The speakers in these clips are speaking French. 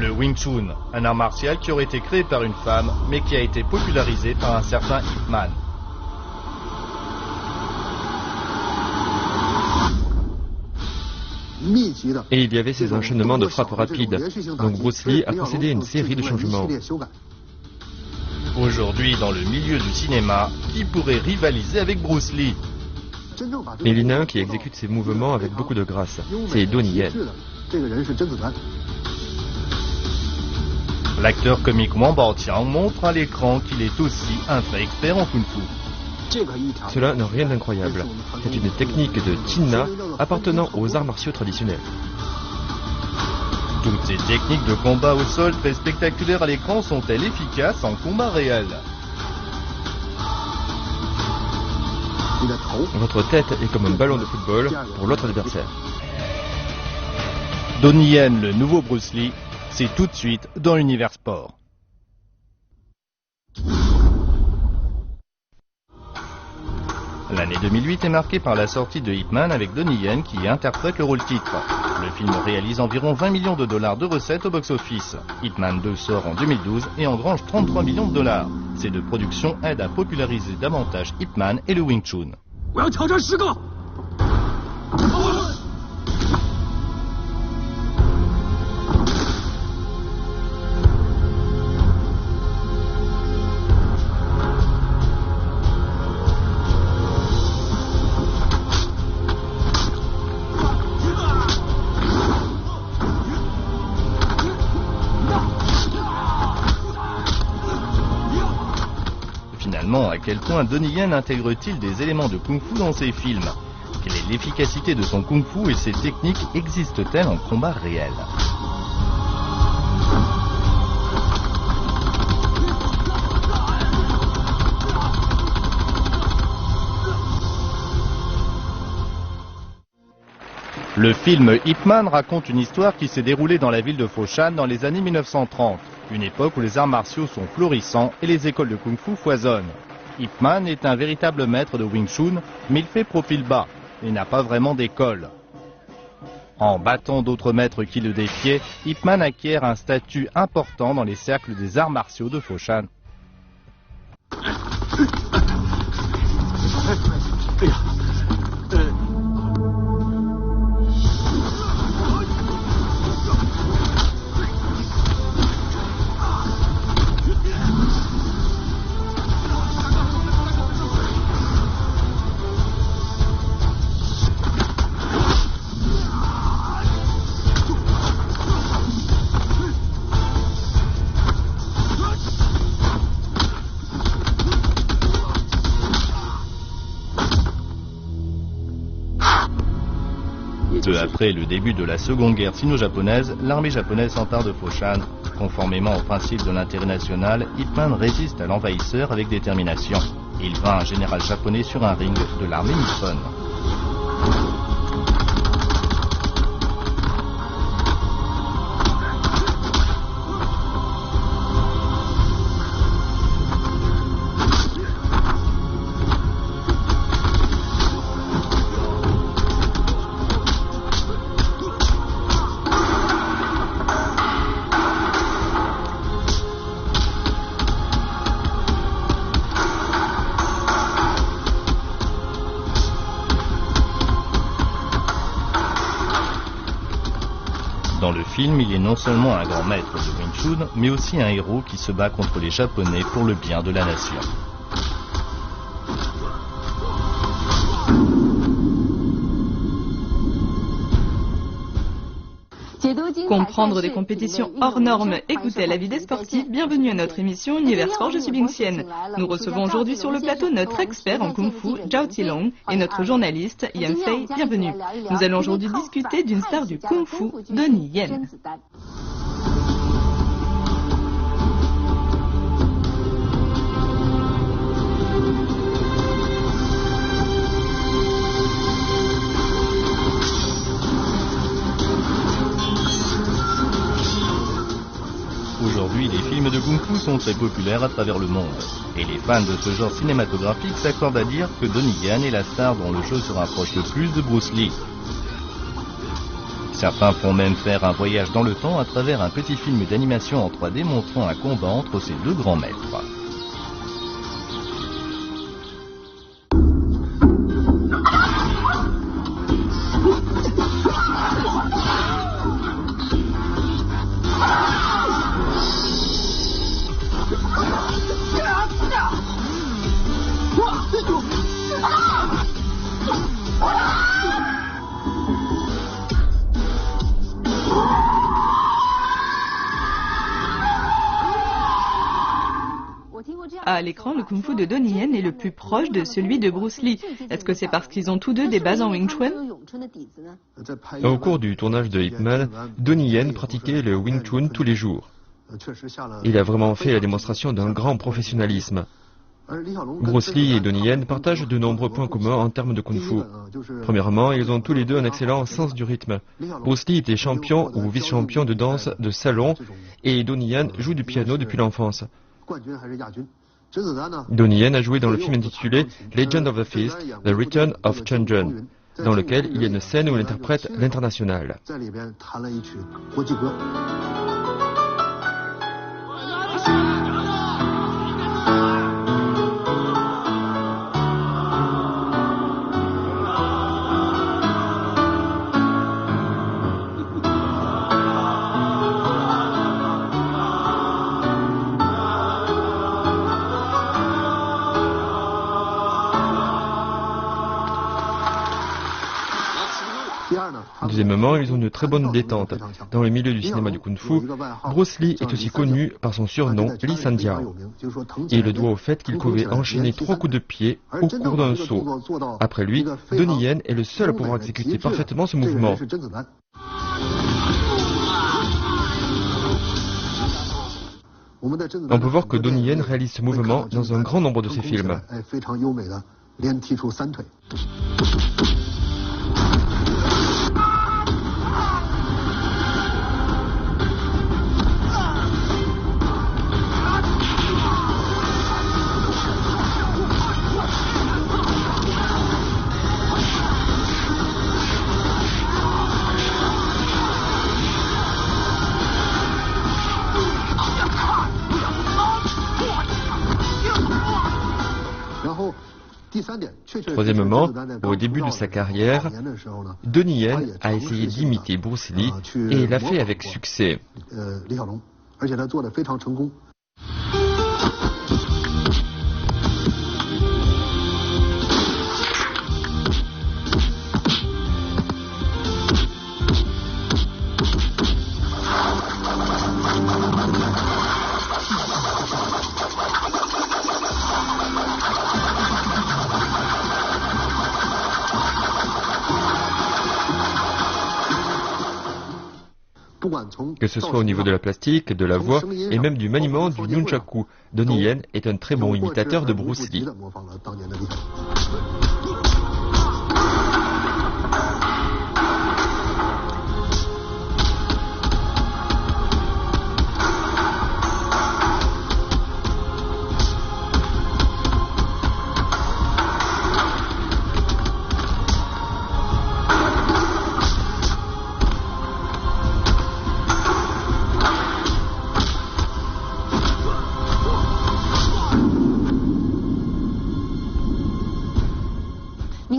Le Wing Chun, un art martial qui aurait été créé par une femme, mais qui a été popularisé par un certain Ip Man. Et il y avait ces enchaînements de frappes rapides. Donc Bruce Lee a procédé à une série de changements. Aujourd'hui, dans le milieu du cinéma, qui pourrait rivaliser avec Bruce Lee? Mais il y en a un qui exécute ses mouvements avec beaucoup de grâce. C'est Donnie Yen. L'acteur comique Wang Baoqiang montre à l'écran qu'il est aussi un vrai expert en kung-fu. Cela n'a rien d'incroyable. C'est une technique de Chin-Na appartenant aux arts martiaux traditionnels. Toutes ces techniques de combat au sol très spectaculaires à l'écran sont-elles efficaces en combat réel? Votre tête est comme un ballon de football pour l'autre adversaire. Donnie Yen, le nouveau Bruce Lee, c'est tout de suite dans l'univers sport. L'année 2008 est marquée par la sortie de Ip Man avec Donnie Yen qui y interprète le rôle titre. Le film réalise environ 20 millions de dollars de recettes au box-office. Ip Man 2 sort en 2012 et engrange 33 millions de dollars. Ces deux productions aident à populariser davantage Ip Man et le Wing Chun. Finalement, à quel point Donnie Yen intègre-t-il des éléments de kung-fu dans ses films? Quelle est l'efficacité de son kung-fu et ses techniques existent-elles en combat réel? Le film Ip Man raconte une histoire qui s'est déroulée dans la ville de Foshan dans les années 1930, une époque où les arts martiaux sont florissants et les écoles de kung-fu foisonnent. Ip Man est un véritable maître de Wing Chun, mais il fait profil bas et n'a pas vraiment d'école. En battant d'autres maîtres qui le défiaient, Ip Man acquiert un statut important dans les cercles des arts martiaux de Foshan. Peu après le début de la Seconde Guerre sino-japonaise, l'armée japonaise s'empare de Foshan. Conformément au principe de l'intérêt national, Ip Man résiste à l'envahisseur avec détermination. Il vainc un général japonais sur un ring de l'armée nippone. Dans le film, il est non seulement un grand maître de Wing Chun, mais aussi un héros qui se bat contre les Japonais pour le bien de la nation. Comprendre des compétitions hors normes, écouter la vie des sportifs, bienvenue à notre émission Univers Sport, je suis Bing Xian. Nous recevons aujourd'hui sur le plateau notre expert en Kung Fu, Zhao Zilong, et notre journaliste, Yan Fei, bienvenue. Nous allons aujourd'hui discuter d'une star du Kung Fu, Donnie Yen. Aujourd'hui, les films de Kung Fu sont très populaires à travers le monde. Et les fans de ce genre cinématographique s'accordent à dire que Donnie Yen est la star dont le jeu se rapproche le plus de Bruce Lee. Certains font même faire un voyage dans le temps à travers un petit film d'animation en 3D montrant un combat entre ces deux grands maîtres. À l'écran, le kung-fu de Donnie Yen est le plus proche de celui de Bruce Lee. Est-ce que c'est parce qu'ils ont tous deux des bases en Wing Chun? Au cours du tournage de Ip Man, Donnie Yen pratiquait le Wing Chun tous les jours. Il a vraiment fait la démonstration d'un grand professionnalisme. Bruce Lee et Donnie Yen partagent de nombreux points communs en termes de kung-fu. Premièrement, ils ont tous les deux un excellent sens du rythme. Bruce Lee était champion ou vice-champion de danse de salon et Donnie Yen joue du piano depuis l'enfance. Donnie Yen a joué dans le film intitulé Legend of the Fist, The Return of Chun Jun, dans lequel il y a une scène où il interprète l'Internationale. Deuxièmement, ils ont une très bonne détente. Dans le milieu du cinéma du kung-fu, Bruce Lee est aussi connu par son surnom Lee Sanjiao. Et il le doit au fait qu'il pouvait enchaîner 3 coups de pied au cours d'un saut. Après lui, Donnie Yen est le seul à pouvoir exécuter parfaitement ce mouvement. On peut voir que Donnie Yen réalise ce mouvement dans un grand nombre de ses films. Troisièmement, au début de sa carrière, Donnie Yen a essayé d'imiter Bruce Lee et l'a fait avec succès. Que ce soit au niveau de la plastique, de la voix et même du maniement du nunchaku, Donnie Yen est un très bon imitateur de Bruce Lee.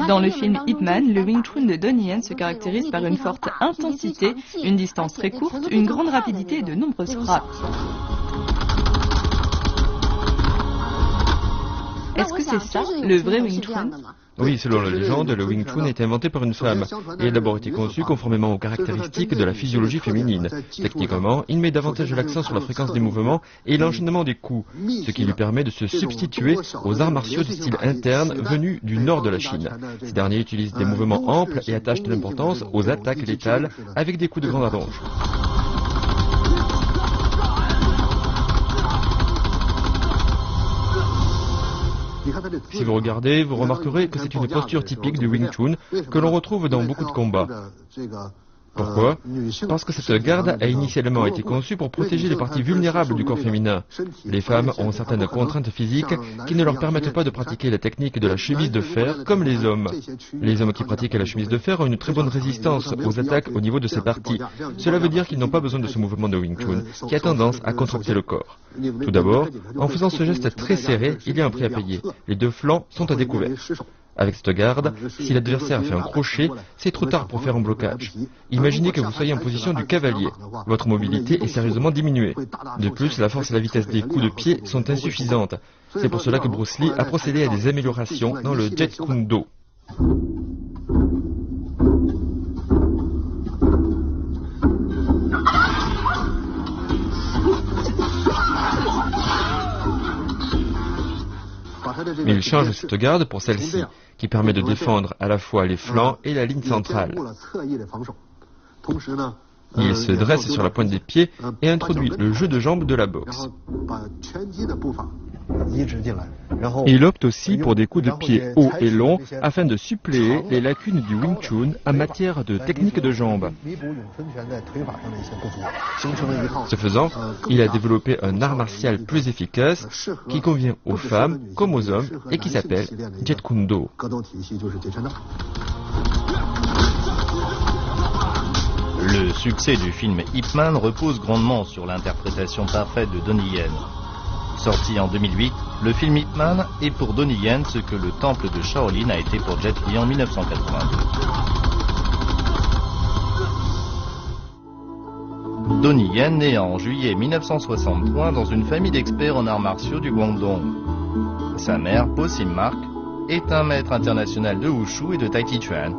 Dans le film Ip Man, le Wing Chun de Donnie Yen se caractérise par une forte intensité, une distance très courte, une grande rapidité et de nombreuses frappes. Est-ce que c'est ça, le vrai Wing Chun? Oui, selon la légende, le Wing Chun est inventé par une femme et a d'abord été conçu conformément aux caractéristiques de la physiologie féminine. Techniquement, il met davantage l'accent sur la fréquence des mouvements et l'enchaînement des coups, ce qui lui permet de se substituer aux arts martiaux de style interne venus du nord de la Chine. Ces derniers utilisent des mouvements amples et attachent de l'importance aux attaques létales avec des coups de grande allonge. Si vous regardez, vous remarquerez que c'est une posture typique du Wing Chun que l'on retrouve dans beaucoup de combats. Pourquoi? Parce que cette garde a initialement été conçue pour protéger les parties vulnérables du corps féminin. Les femmes ont certaines contraintes physiques qui ne leur permettent pas de pratiquer la technique de la chemise de fer comme les hommes. Les hommes qui pratiquent la chemise de fer ont une très bonne résistance aux attaques au niveau de ces parties. Cela veut dire qu'ils n'ont pas besoin de ce mouvement de Wing Chun qui a tendance à contracter le corps. Tout d'abord, en faisant ce geste très serré, il y a un prix à payer. Les deux flancs sont à découvert. Avec cette garde, si l'adversaire fait un crochet, c'est trop tard pour faire un blocage. Imaginez que vous soyez en position du cavalier. Votre mobilité est sérieusement diminuée. De plus, la force et la vitesse des coups de pied sont insuffisantes. C'est pour cela que Bruce Lee a procédé à des améliorations dans le Jeet Kune Do. Mais il change cette garde pour celle-ci, qui permet de défendre à la fois les flancs et la ligne centrale. Il se dresse sur la pointe des pieds et introduit le jeu de jambes de la boxe. Il opte aussi pour des coups de pied hauts et longs afin de suppléer les lacunes du Wing Chun en matière de technique de jambes. Ce faisant, il a développé un art martial plus efficace qui convient aux femmes comme aux hommes et qui s'appelle Jeet Kune Do. Le succès du film Ip Man repose grandement sur l'interprétation parfaite de Donnie Yen. Sorti en 2008, le film Ip Man est pour Donnie Yen ce que le temple de Shaolin a été pour Jet Li en 1982. Donnie Yen naît en juillet 1963 dans une famille d'experts en arts martiaux du Guangdong. Sa mère, Po Sim Mak, est un maître international de Wushu et de Tai Chi Chuan.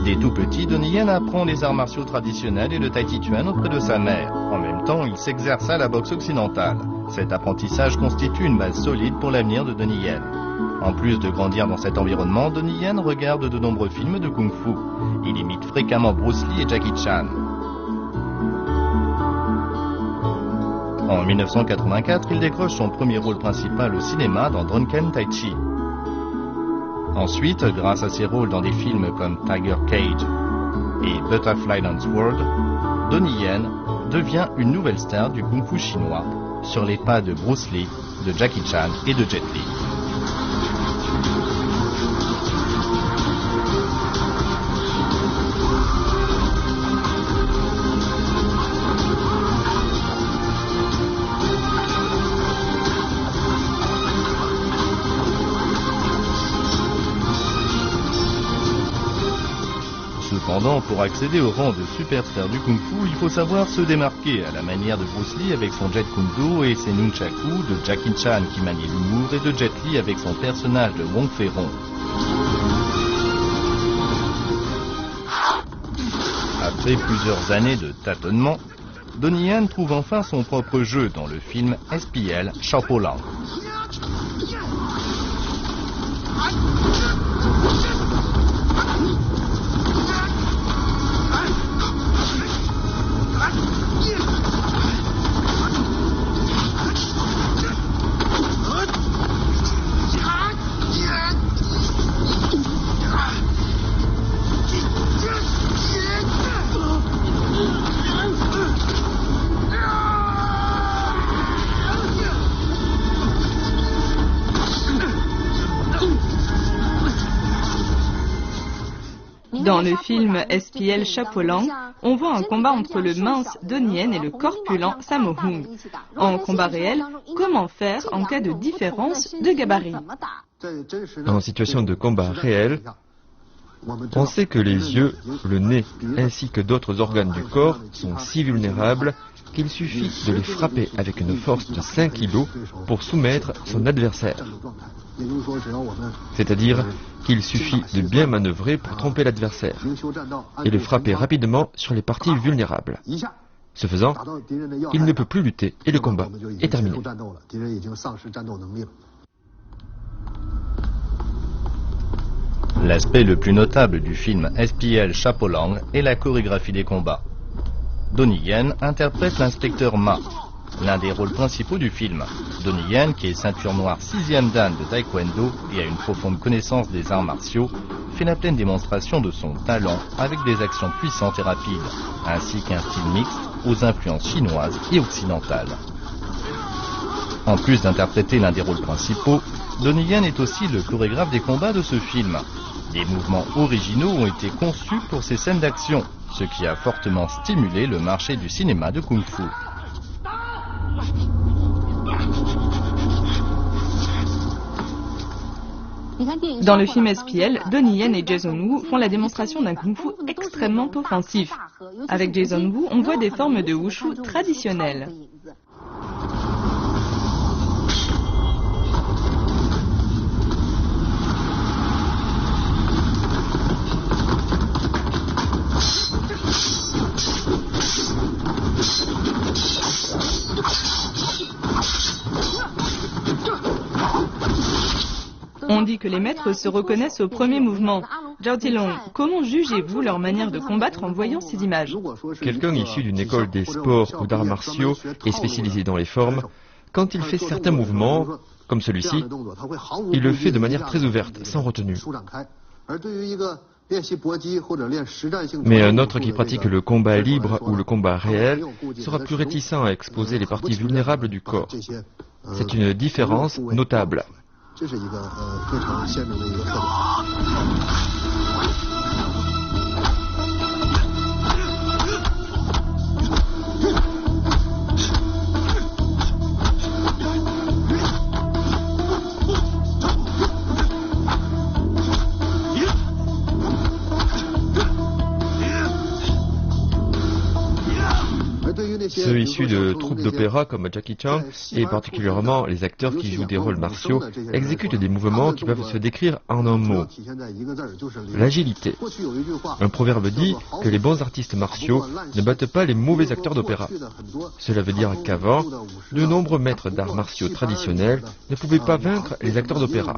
Dès tout petit, Donnie Yen apprend les arts martiaux traditionnels et le Tai Chi Chuan auprès de sa mère. En même temps, il s'exerce à la boxe occidentale. Cet apprentissage constitue une base solide pour l'avenir de Donnie Yen. En plus de grandir dans cet environnement, Donnie Yen regarde de nombreux films de Kung Fu. Il imite fréquemment Bruce Lee et Jackie Chan. En 1984, il décroche son premier rôle principal au cinéma dans Drunken Tai Chi. Ensuite, grâce à ses rôles dans des films comme Tiger Cage et Butterfly Dance World, Donnie Yen devient une nouvelle star du Kung Fu chinois, sur les pas de Bruce Lee, de Jackie Chan et de Jet Li. Cependant, pour accéder au rang de superstar du Kung Fu, il faut savoir se démarquer à la manière de Bruce Lee avec son Jeet Kune Do et ses nunchaku, de Jackie Chan qui manie l'humour et de Jet Li avec son personnage de Wong Fei-Rong. Après plusieurs années de tâtonnement, Donnie Yen trouve enfin son propre jeu dans le film SPL Chapeau-Lang. Dans le film SPL Chapeau-Lang, on voit un combat entre le mince Donnie Yen et le corpulent Sammo Hung. En combat réel, comment faire en cas de différence de gabarit? En situation de combat réel, on sait que les yeux, le nez, ainsi que d'autres organes du corps sont si vulnérables qu'il suffit de les frapper avec une force de 5 kg pour soumettre son adversaire. C'est-à-dire qu'il suffit de bien manœuvrer pour tromper l'adversaire et le frapper rapidement sur les parties vulnérables. Ce faisant, il ne peut plus lutter et le combat est terminé. L'aspect le plus notable du film SPL Chapeau-Lang est la chorégraphie des combats. Donnie Yen interprète l'inspecteur Ma. l'un des rôles principaux du film. Donnie Yen, qui est ceinture noire 6e dan de taekwondo et a une profonde connaissance des arts martiaux, fait la pleine démonstration de son talent avec des actions puissantes et rapides, ainsi qu'un style mixte aux influences chinoises et occidentales. En plus d'interpréter l'un des rôles principaux, Donnie Yen est aussi le chorégraphe des combats de ce film. Des mouvements originaux ont été conçus pour ces scènes d'action, ce qui a fortement stimulé le marché du cinéma de Kung-Fu. Dans le film SPL, Donnie Yen et Jason Wu font la démonstration d'un kung-fu extrêmement offensif. Avec Jason Wu, on voit des formes de wushu traditionnelles. On dit que les maîtres se reconnaissent au premier mouvement. Zhao Zilong, comment jugez-vous leur manière de combattre en voyant ces images? Quelqu'un issu d'une école des sports ou d'arts martiaux et spécialisé dans les formes, quand il fait certains mouvements, comme celui-ci, il le fait de manière très ouverte, sans retenue. Mais un autre qui pratique le combat libre ou le combat réel sera plus réticent à exposer les parties vulnérables du corps. C'est une différence notable. Ceux issus de troupes d'opéra comme Jackie Chan, et particulièrement les acteurs qui jouent des rôles martiaux, exécutent des mouvements qui peuvent se décrire en un mot. L'agilité. Un proverbe dit que les bons artistes martiaux ne battent pas les mauvais acteurs d'opéra. Cela veut dire qu'avant, de nombreux maîtres d'arts martiaux traditionnels ne pouvaient pas vaincre les acteurs d'opéra.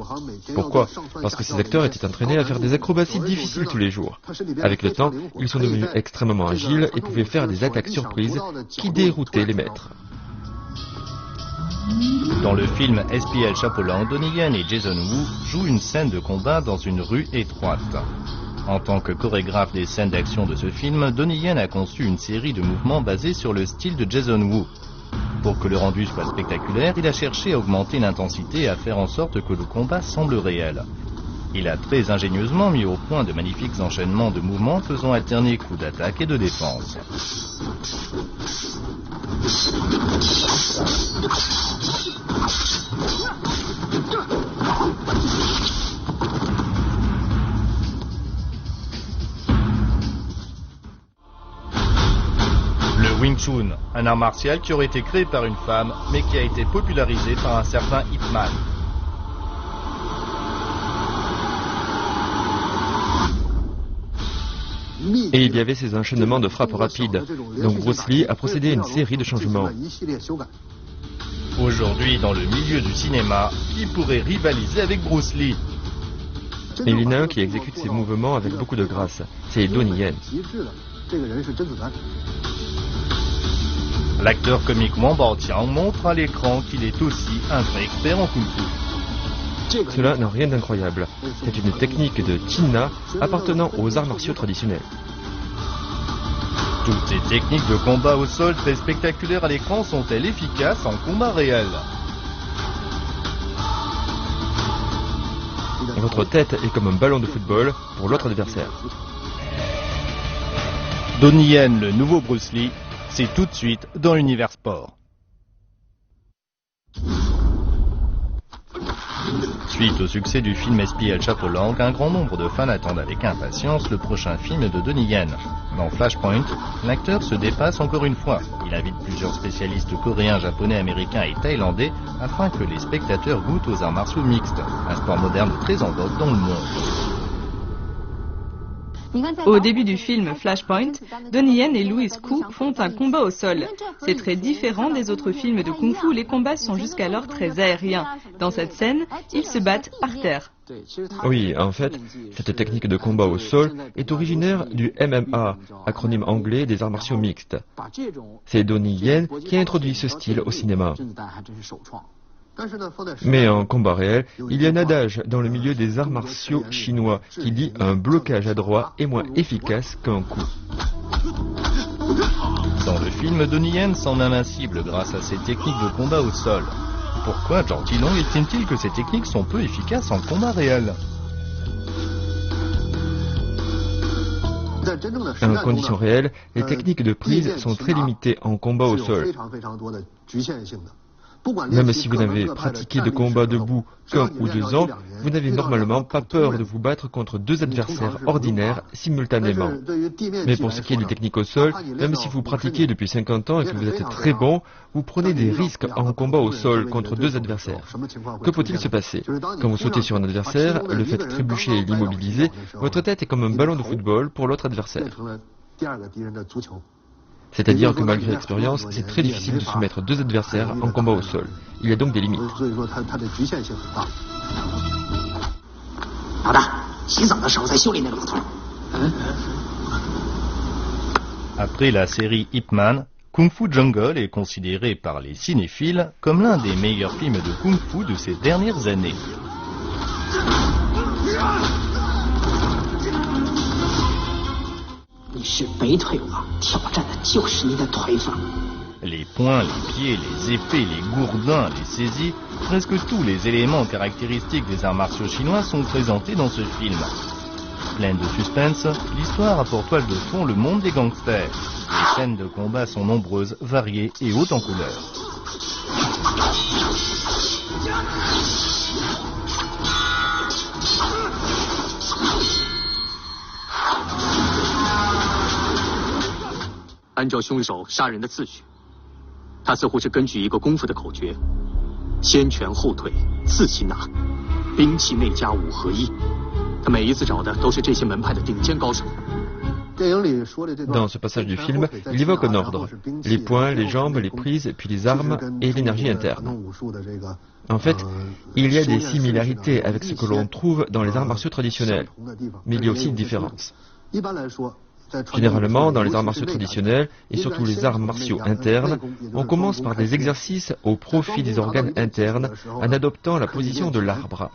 Pourquoi? Parce que ces acteurs étaient entraînés à faire des acrobaties difficiles tous les jours. Avec le temps, ils sont devenus extrêmement agiles et pouvaient faire des attaques surprises qui déroutaient les maîtres. Dans le film SPL Chapeau-Lang, Donnie Yen et Jason Wu jouent une scène de combat dans une rue étroite. En tant que chorégraphe des scènes d'action de ce film, Donnie Yen a conçu une série de mouvements basés sur le style de Jason Wu. Pour que le rendu soit spectaculaire, il a cherché à augmenter l'intensité et à faire en sorte que le combat semble réel. Il a très ingénieusement mis au point de magnifiques enchaînements de mouvements faisant alterner coups d'attaque et de défense. Le Wing Chun, un art martial qui aurait été créé par une femme, mais qui a été popularisé par un certain Ip Man. Et il y avait ces enchaînements de frappes rapides. Donc Bruce Lee a procédé à une série de changements. Aujourd'hui, dans le milieu du cinéma, qui pourrait rivaliser avec Bruce Lee? Et il y en a un qui exécute ces mouvements avec beaucoup de grâce. C'est Donnie Yen. L'acteur comique Wang Baoqiang montre à l'écran qu'il est aussi un vrai expert en kung-fu. Cela n'a rien d'incroyable. C'est une technique de Chin-Na appartenant aux arts martiaux traditionnels. Toutes ces techniques de combat au sol très spectaculaires à l'écran sont-elles efficaces en combat réel? Votre tête est comme un ballon de football pour l'autre adversaire. Donnie Yen, le nouveau Bruce Lee, c'est tout de suite dans l'univers sport. Suite au succès du film SPL Chapeau-Lang, un grand nombre de fans attendent avec impatience le prochain film de Donnie Yen. Dans Flashpoint, l'acteur se dépasse encore une fois. Il invite plusieurs spécialistes coréens, japonais, américains et thaïlandais afin que les spectateurs goûtent aux arts martiaux mixtes, un sport moderne très en vogue dans le monde. Au début du film Flashpoint, Donnie Yen et Louis Koo font un combat au sol. C'est très différent des autres films de kung-fu où les combats sont jusqu'alors très aériens. Dans cette scène, ils se battent par terre. Oui, en fait, cette technique de combat au sol est originaire du MMA, acronyme anglais des arts martiaux mixtes. C'est Donnie Yen qui a introduit ce style au cinéma. Mais en combat réel, il y a un adage dans le milieu des arts martiaux chinois qui dit un blocage adroit est moins efficace qu'un coup. Dans le film, Donnie Yen semble invincible grâce à ses techniques de combat au sol. Pourquoi Zhao Zilong estime-t-il que ces techniques sont peu efficaces en combat réel? En conditions réelles, les techniques de prise sont très limitées en combat au sol. Même si vous n'avez pratiqué de combat debout qu'1 ou 2 ans, vous n'avez normalement pas peur de vous battre contre 2 adversaires ordinaires simultanément. Mais pour ce qui est des techniques au sol, même si vous pratiquez depuis 50 ans et que vous êtes très bon, vous prenez des risques en combat au sol contre 2 adversaires. Que peut-il se passer? Quand vous sautez sur un adversaire, le fait trébucher et l'immobiliser, votre tête est comme un ballon de football pour l'autre adversaire. C'est-à-dire que malgré l'expérience, c'est très difficile de soumettre 2 adversaires en combat au sol. Il y a donc des limites. Après la série Ip Man, Kung Fu Jungle est considéré par les cinéphiles comme l'un des meilleurs films de Kung Fu de ces dernières années. Les poings, les pieds, les épées, les gourdins, les saisies, presque tous les éléments caractéristiques des arts martiaux chinois sont présentés dans ce film. Pleine de suspense, l'histoire a pour toile de fond le monde des gangsters. Les scènes de combat sont nombreuses, variées et hautes en couleurs. Dans ce passage du film, il évoque un ordre. Les poings, les jambes, les prises, puis les armes et l'énergie interne. En fait, il y a des similarités avec ce que l'on trouve dans les arts martiaux traditionnels, mais il y a aussi une différence. Généralement, dans les arts martiaux traditionnels, et surtout les arts martiaux internes, on commence par des exercices au profit des organes internes en adoptant la position de l'arbre.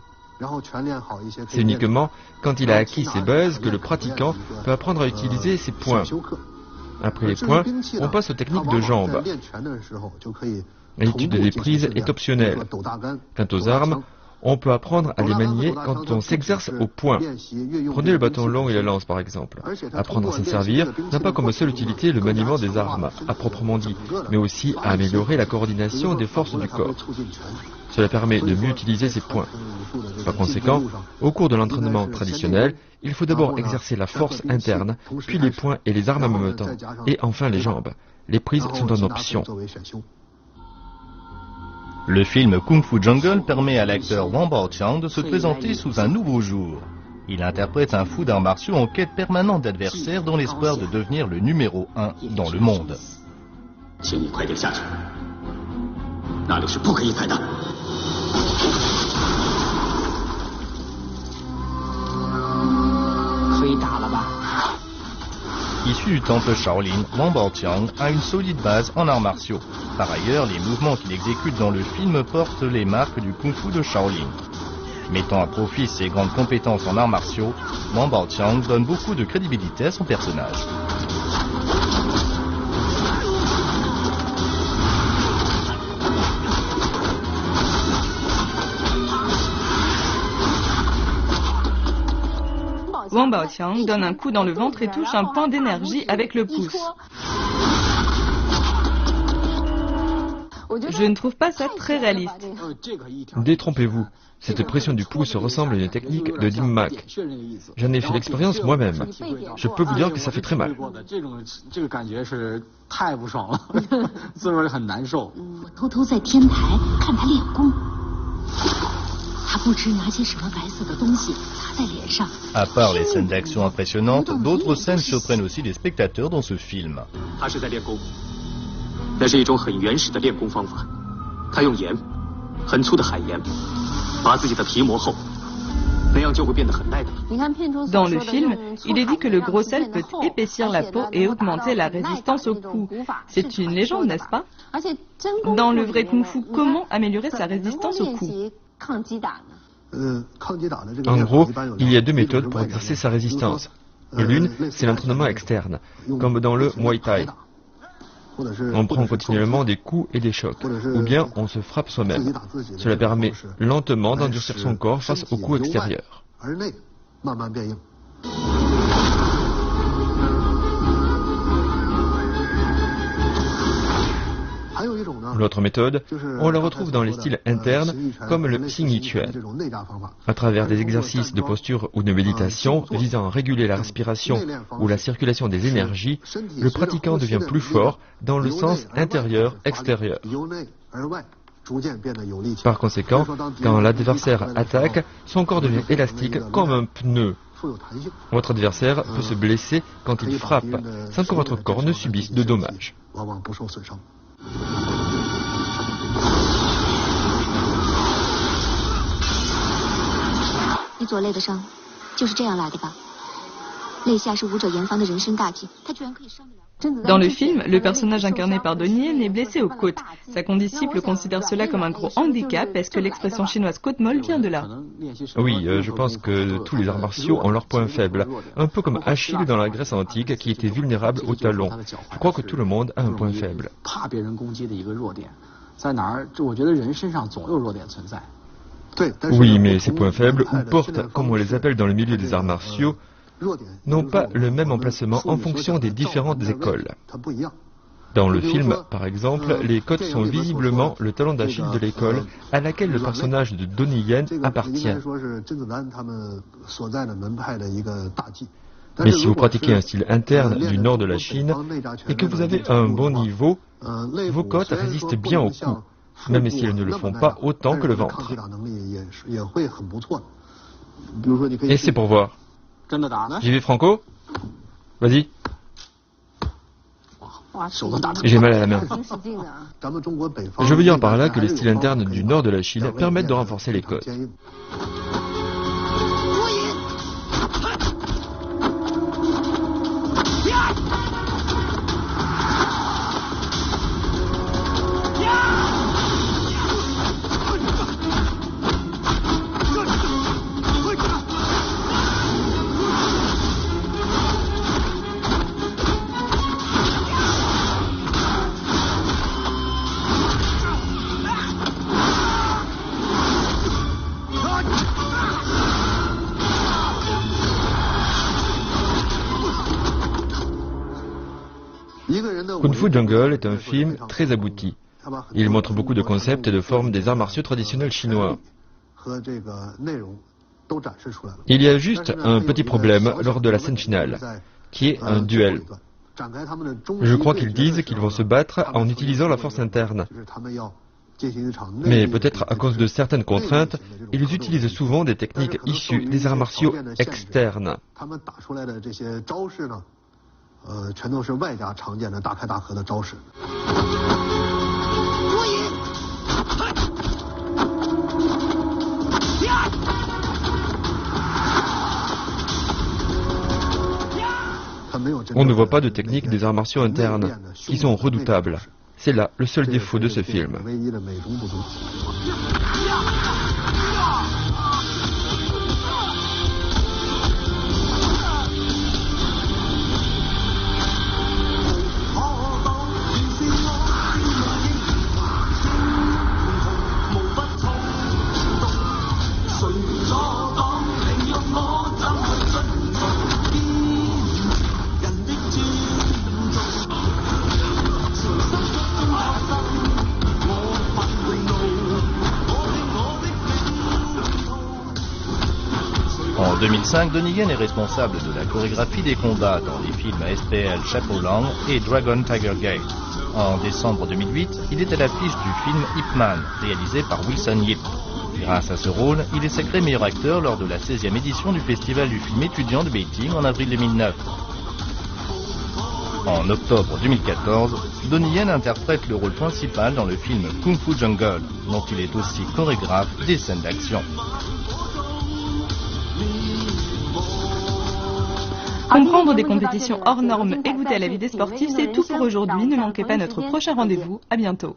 C'est uniquement quand il a acquis ses bases que le pratiquant peut apprendre à utiliser ses poings. Après les poings, on passe aux techniques de jambes. L'étude des prises est optionnelle. Quant aux armes, on peut apprendre à les manier quand on s'exerce au point. Prenez le bâton long et la lance par exemple. Apprendre à s'en servir n'a pas comme seule utilité le maniement des armes, à proprement dit, mais aussi à améliorer la coordination des forces du corps. Cela permet de mieux utiliser ses poings. Par conséquent, au cours de l'entraînement traditionnel, il faut d'abord exercer la force interne, puis les poings et les armes en même temps, et enfin les jambes. Les prises sont en option. Le film Kung Fu Jungle permet à l'acteur Wang Baoqiang de se présenter sous un nouveau jour. Il interprète un fou d'arts martiaux en quête permanente d'adversaires dans l'espoir de devenir le numéro 1 dans le monde. Issu du temple Shaolin, Wang Baoqiang a une solide base en arts martiaux. Par ailleurs, les mouvements qu'il exécute dans le film portent les marques du Kung Fu de Shaolin. Mettant à profit ses grandes compétences en arts martiaux, Wang Baoqiang donne beaucoup de crédibilité à son personnage. Wang Baoqiang donne un coup dans le ventre et touche un point d'énergie avec le pouce. Je ne trouve pas ça très réaliste. Détrompez-vous. Cette pression du pouce ressemble à une technique de Dim Mak. J'en ai fait l'expérience moi-même. Je peux vous dire que ça fait très mal. À part les scènes d'action impressionnantes, d'autres scènes surprennent aussi les spectateurs dans ce film. Dans le film, il est dit que le gros sel peut épaissir la peau et augmenter la résistance aux coups. C'est une légende, n'est-ce pas? Dans le vrai kung-fu, comment améliorer sa résistance aux coups? En gros, il y a deux méthodes pour exercer sa résistance. L'une, c'est l'entraînement externe, comme dans le Muay Thai. On prend continuellement des coups et des chocs, ou bien on se frappe soi-même. Cela permet lentement d'endurcir son corps face aux coups extérieurs. L'autre méthode, on la retrouve dans les styles internes comme le Xingyi Quan. À travers des exercices de posture ou de méditation visant à réguler la respiration ou la circulation des énergies, le pratiquant devient plus fort dans le sens intérieur-extérieur. Par conséquent, quand l'adversaire attaque, son corps devient élastique comme un pneu. Votre adversaire peut se blesser quand il frappe, sans que votre corps ne subisse de dommages. Dans le film, le personnage incarné par Donnie Yen est blessé aux côtes. Sa condisciple considère cela comme un gros handicap. Est-ce que l'expression chinoise côte molle vient de là? Oui, je pense que tous les arts martiaux ont leurs points faibles. Un peu comme Achille dans la Grèce antique qui était vulnérable au talon. Je crois que tout le monde a un point faible. Oui, mais ces points faibles, ou portes, comme on les appelle dans le milieu des arts martiaux, n'ont pas le même emplacement en fonction des différentes écoles. Dans le film, par exemple, les côtes sont visiblement le talon d'Achille de l'école à laquelle le personnage de Donnie Yen appartient. Mais si vous pratiquez un style interne du nord de la Chine et que vous avez un bon niveau, vos côtes résistent bien aux coups, même si elles ne le font pas autant que le ventre. Et c'est pour voir. J'y vais franco? Vas-y. J'ai mal à la main. Je veux dire par là que les styles internes du nord de la Chine permettent de renforcer les côtes. Kung Fu Jungle est un film très abouti. Il montre beaucoup de concepts et de formes des arts martiaux traditionnels chinois. Il y a juste un petit problème lors de la scène finale, qui est un duel. Je crois qu'ils disent qu'ils vont se battre en utilisant la force interne. Mais peut-être à cause de certaines contraintes, ils utilisent souvent des techniques issues des arts martiaux externes. On ne voit pas de techniques des arts martiaux internes, qui sont redoutables. C'est là le seul défaut de ce film. En 2005, Donnie Yen est responsable de la chorégraphie des combats dans les films SPL Chapeau Lang et Dragon Tiger Gate. En décembre 2008, il est à l'affiche du film Ip Man, réalisé par Wilson Yip. Grâce à ce rôle, il est sacré meilleur acteur lors de la 16e édition du Festival du film étudiant de Beijing en avril 2009. En octobre 2014, Donnie Yen interprète le rôle principal dans le film Kung Fu Jungle, dont il est aussi chorégraphe des scènes d'action. Comprendre des compétitions hors normes et goûter à la vie des sportifs, c'est tout pour aujourd'hui. Ne manquez pas notre prochain rendez-vous. À bientôt.